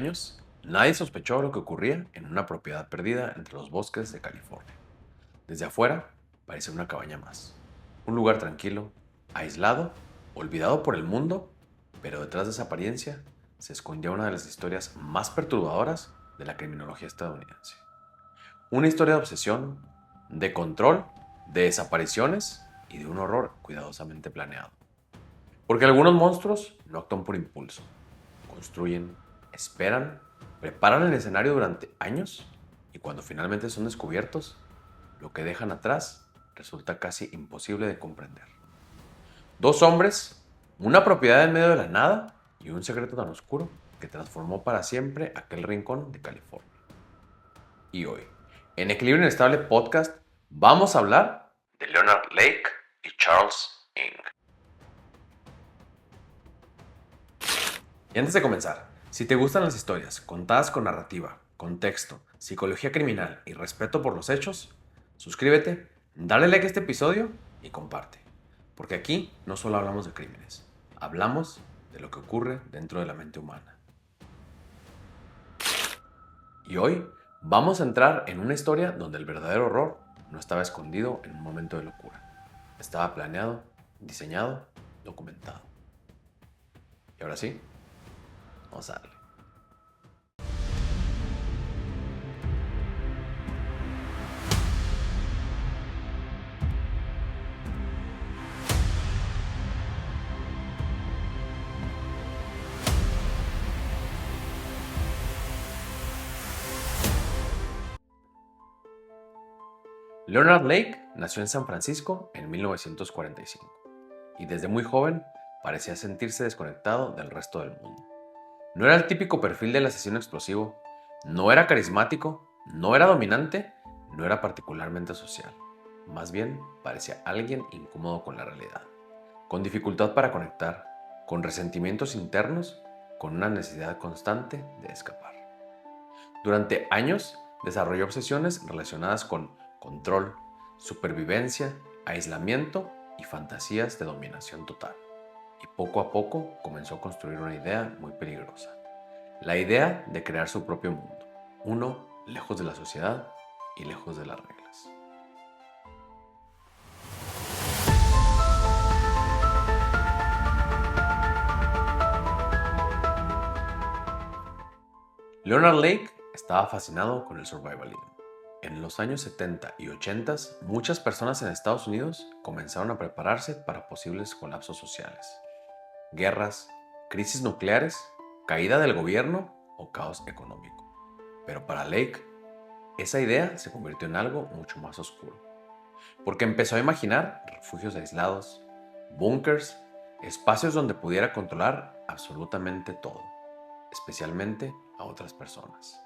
años, nadie sospechó lo que ocurría en una propiedad perdida entre los bosques de California. Desde afuera, parecía una cabaña más. Un lugar tranquilo, aislado, olvidado por el mundo, pero detrás de esa apariencia se escondía una de las historias más perturbadoras de la criminología estadounidense. Una historia de obsesión, de control, de desapariciones y de un horror cuidadosamente planeado. Porque algunos monstruos no actúan por impulso. Construyen, esperan, preparan el escenario durante años y cuando finalmente son descubiertos, lo que dejan atrás resulta casi imposible de comprender. Dos hombres, una propiedad en medio de la nada y un secreto tan oscuro que transformó para siempre aquel rincón de California. Y hoy, en Equilibrio Inestable Podcast, vamos a hablar de Leonard Lake y Charles Ng. Y antes de comenzar, si te gustan las historias contadas con narrativa, contexto, psicología criminal y respeto por los hechos, suscríbete, dale like a este episodio y comparte. Porque aquí no solo hablamos de crímenes, hablamos de lo que ocurre dentro de la mente humana. Y hoy vamos a entrar en una historia donde el verdadero horror no estaba escondido en un momento de locura. Estaba planeado, diseñado, documentado. Y ahora sí, vamos a darle. Leonard Lake nació en San Francisco en 1945 y desde muy joven parecía sentirse desconectado del resto del mundo. No era el típico perfil del asesino explosivo, no era carismático, no era dominante, no era particularmente social. Más bien parecía alguien incómodo con la realidad, con dificultad para conectar, con resentimientos internos, con una necesidad constante de escapar. Durante años desarrolló obsesiones relacionadas con control, supervivencia, aislamiento y fantasías de dominación total. Y poco a poco comenzó a construir una idea muy peligrosa. La idea de crear su propio mundo, uno lejos de la sociedad y lejos de las reglas. Leonard Lake estaba fascinado con el survivalismo. En los años 70 y 80, muchas personas en Estados Unidos comenzaron a prepararse para posibles colapsos sociales. Guerras, crisis nucleares, caída del gobierno o caos económico. Pero para Lake, esa idea se convirtió en algo mucho más oscuro. Porque empezó a imaginar refugios aislados, búnkers, espacios donde pudiera controlar absolutamente todo, especialmente a otras personas.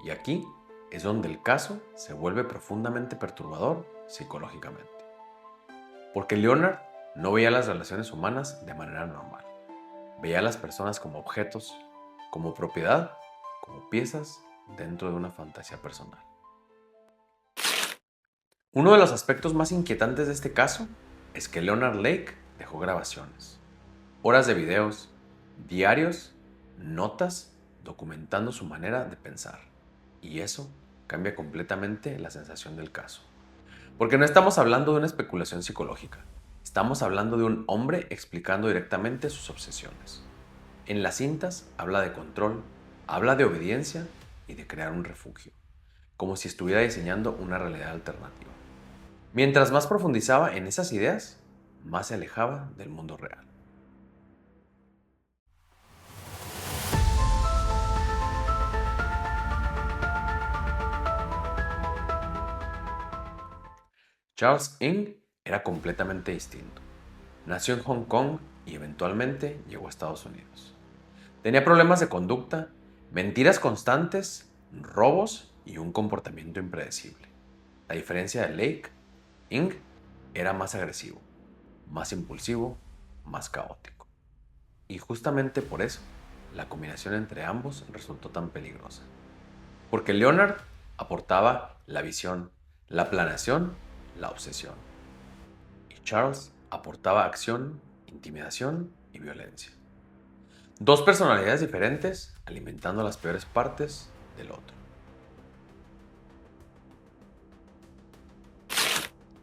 Y aquí es donde el caso se vuelve profundamente perturbador psicológicamente. Porque Leonard no veía las relaciones humanas de manera normal. Veía a las personas como objetos, como propiedad, como piezas dentro de una fantasía personal. Uno de los aspectos más inquietantes de este caso es que Leonard Lake dejó grabaciones, horas de videos, diarios, notas documentando su manera de pensar. Y eso cambia completamente la sensación del caso. Porque no estamos hablando de una especulación psicológica, estamos hablando de un hombre explicando directamente sus obsesiones. En las cintas habla de control, habla de obediencia y de crear un refugio, como si estuviera diseñando una realidad alternativa. Mientras más profundizaba en esas ideas, más se alejaba del mundo real. Charles Ng era completamente distinto. Nació en Hong Kong y eventualmente llegó a Estados Unidos. Tenía problemas de conducta, mentiras constantes, robos y un comportamiento impredecible. A diferencia de Lake, Ng era más agresivo, más impulsivo, más caótico. Y justamente por eso, la combinación entre ambos resultó tan peligrosa. Porque Leonard aportaba la visión, la planeación, la obsesión. Y Charles aportaba acción, intimidación y violencia. Dos personalidades diferentes alimentando las peores partes del otro.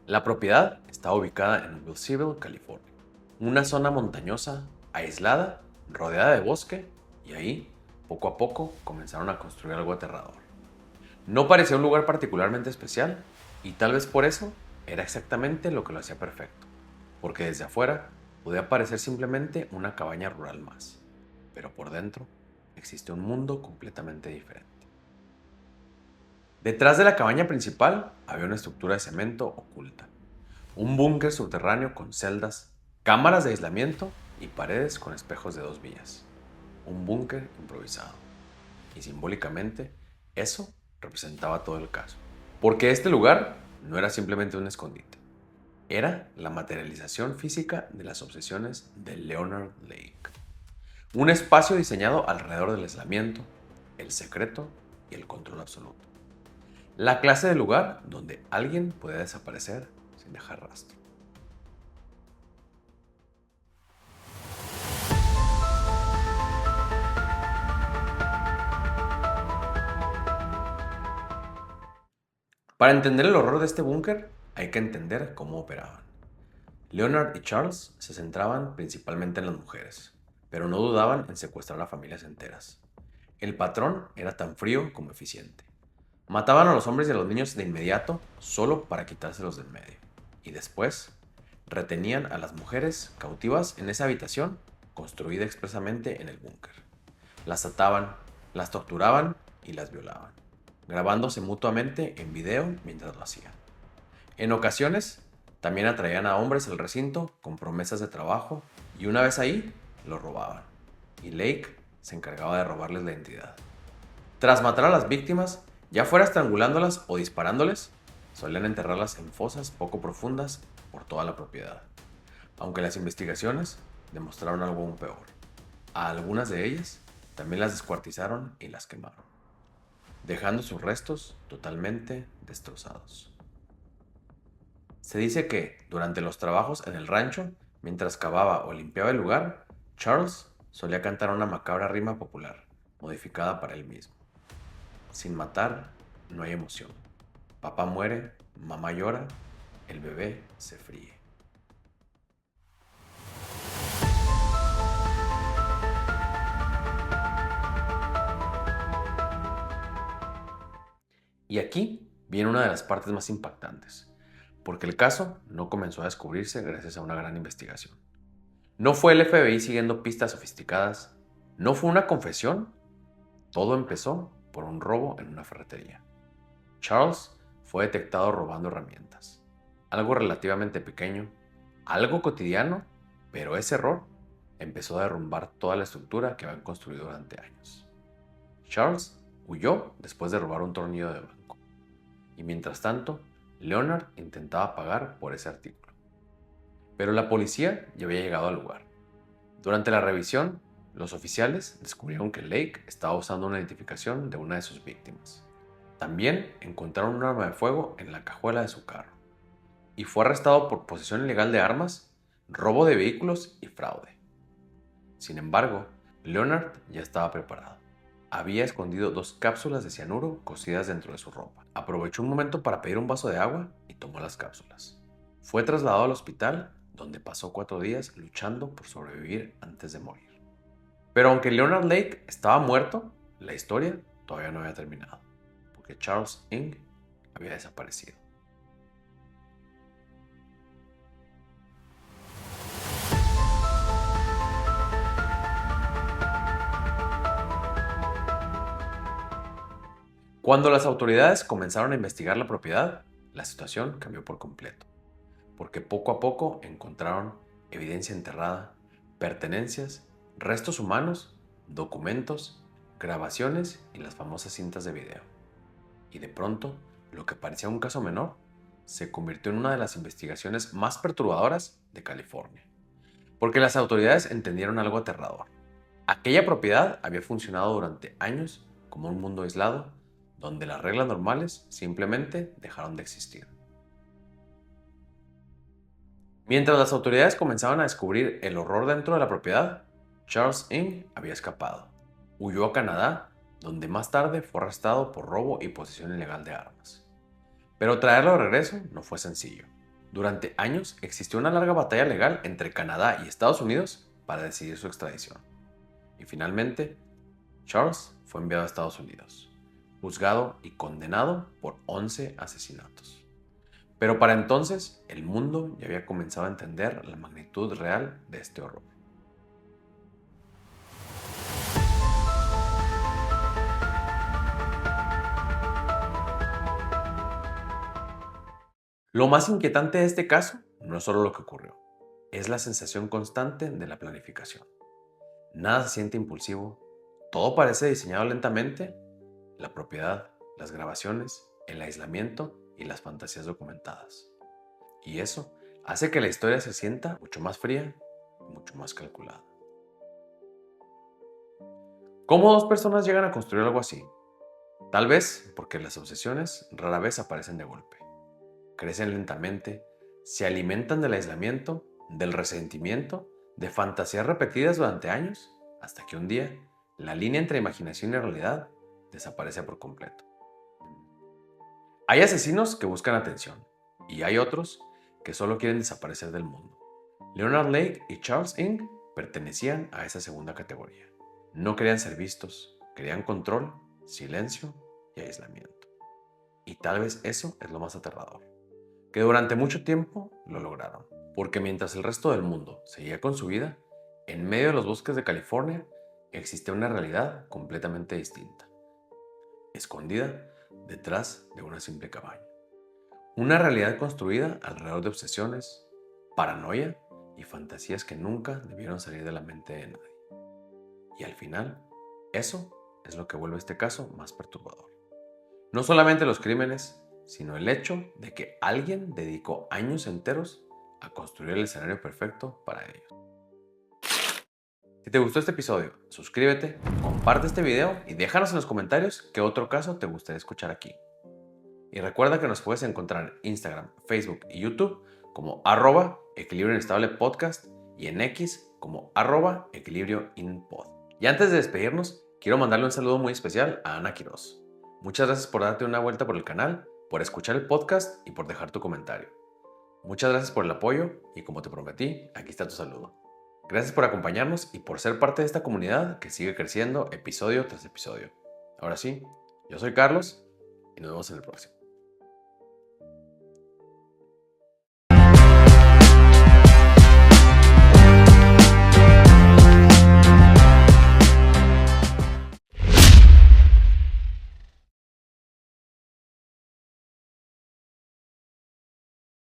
La propiedad estaba ubicada en Wilsonville, California, una zona montañosa, aislada, rodeada de bosque, y ahí, poco a poco, comenzaron a construir algo aterrador. No parecía un lugar particularmente especial, y tal vez por eso era exactamente lo que lo hacía perfecto, porque desde afuera podía parecer simplemente una cabaña rural más, pero por dentro existe un mundo completamente diferente. Detrás de la cabaña principal había una estructura de cemento oculta, un búnker subterráneo con celdas, cámaras de aislamiento y paredes con espejos de 2 vías. Un búnker improvisado. Y simbólicamente, eso representaba todo el caso. Porque este lugar no era simplemente un escondite, era la materialización física de las obsesiones de Leonard Lake. Un espacio diseñado alrededor del aislamiento, el secreto y el control absoluto. La clase de lugar donde alguien puede desaparecer sin dejar rastro. Para entender el horror de este búnker, hay que entender cómo operaban. Leonard y Charles se centraban principalmente en las mujeres, pero no dudaban en secuestrar a familias enteras. El patrón era tan frío como eficiente. Mataban a los hombres y a los niños de inmediato solo para quitárselos del medio. Y después, retenían a las mujeres cautivas en esa habitación construida expresamente en el búnker. Las ataban, las torturaban y las violaban, grabándose mutuamente en video mientras lo hacían. En ocasiones, también atraían a hombres al recinto con promesas de trabajo y una vez ahí, los robaban. Y Lake se encargaba de robarles la identidad. Tras matar a las víctimas, ya fuera estrangulándolas o disparándoles, solían enterrarlas en fosas poco profundas por toda la propiedad. Aunque las investigaciones demostraron algo aún peor. A algunas de ellas también las descuartizaron y las quemaron, dejando sus restos totalmente destrozados. Se dice que, durante los trabajos en el rancho, mientras cavaba o limpiaba el lugar, Charles solía cantar una macabra rima popular, modificada para él mismo. Sin matar, no hay emoción. Papá muere, mamá llora, el bebé se fríe. Y aquí viene una de las partes más impactantes, porque el caso no comenzó a descubrirse gracias a una gran investigación. No fue el FBI siguiendo pistas sofisticadas, no fue una confesión, todo empezó por un robo en una ferretería. Charles fue detectado robando herramientas, algo relativamente pequeño, algo cotidiano, pero ese error empezó a derrumbar toda la estructura que habían construido durante años. Charles huyó después de robar un tornillo de banco, y mientras tanto, Leonard intentaba pagar por ese artículo. Pero la policía ya había llegado al lugar. Durante la revisión, los oficiales descubrieron que Lake estaba usando una identificación de una de sus víctimas. También encontraron un arma de fuego en la cajuela de su carro y fue arrestado por posesión ilegal de armas, robo de vehículos y fraude. Sin embargo, Leonard ya estaba preparado. Había escondido 2 cápsulas de cianuro cocidas dentro de su ropa. Aprovechó un momento para pedir un vaso de agua y tomó las cápsulas. Fue trasladado al hospital, donde pasó 4 días luchando por sobrevivir antes de morir. Pero aunque Leonard Lake estaba muerto, la historia todavía no había terminado, porque Charles Ng había desaparecido. Cuando las autoridades comenzaron a investigar la propiedad, la situación cambió por completo, porque poco a poco encontraron evidencia enterrada, pertenencias, restos humanos, documentos, grabaciones y las famosas cintas de video. Y de pronto, lo que parecía un caso menor se convirtió en una de las investigaciones más perturbadoras de California, porque las autoridades entendieron algo aterrador. Aquella propiedad había funcionado durante años como un mundo aislado, donde las reglas normales simplemente dejaron de existir. Mientras las autoridades comenzaban a descubrir el horror dentro de la propiedad, Charles Ng había escapado. Huyó a Canadá, donde más tarde fue arrestado por robo y posesión ilegal de armas. Pero traerlo de regreso no fue sencillo. Durante años existió una larga batalla legal entre Canadá y Estados Unidos para decidir su extradición. Y finalmente, Charles fue enviado a Estados Unidos, juzgado y condenado por 11 asesinatos. Pero para entonces, el mundo ya había comenzado a entender la magnitud real de este horror. Lo más inquietante de este caso no es solo lo que ocurrió, es la sensación constante de la planificación. Nada se siente impulsivo, todo parece diseñado lentamente: la propiedad, las grabaciones, el aislamiento y las fantasías documentadas. Y eso hace que la historia se sienta mucho más fría y mucho más calculada. ¿Cómo dos personas llegan a construir algo así? Tal vez porque las obsesiones rara vez aparecen de golpe. Crecen lentamente, se alimentan del aislamiento, del resentimiento, de fantasías repetidas durante años, hasta que un día la línea entre imaginación y realidad desaparece por completo. Hay asesinos que buscan atención y hay otros que solo quieren desaparecer del mundo. Leonard Lake y Charles Ng pertenecían a esa segunda categoría. No querían ser vistos, querían control, silencio y aislamiento. Y tal vez eso es lo más aterrador, que durante mucho tiempo lo lograron, porque mientras el resto del mundo seguía con su vida, en medio de los bosques de California existía una realidad completamente distinta, escondida detrás de una simple cabaña. Una realidad construida alrededor de obsesiones, paranoia y fantasías que nunca debieron salir de la mente de nadie. Y al final, eso es lo que vuelve este caso más perturbador. No solamente los crímenes, sino el hecho de que alguien dedicó años enteros a construir el escenario perfecto para ellos. Si te gustó este episodio, suscríbete, comparte este video y déjanos en los comentarios qué otro caso te gustaría escuchar aquí. Y recuerda que nos puedes encontrar en Instagram, Facebook y YouTube como @Equilibrio Inestable Podcast y en X como @Equilibrio Inpod. Y antes de despedirnos, quiero mandarle un saludo muy especial a Ana Quiroz. Muchas gracias por darte una vuelta por el canal, por escuchar el podcast y por dejar tu comentario. Muchas gracias por el apoyo y, como te prometí, aquí está tu saludo. Gracias por acompañarnos y por ser parte de esta comunidad que sigue creciendo episodio tras episodio. Ahora sí, yo soy Carlos y nos vemos en el próximo.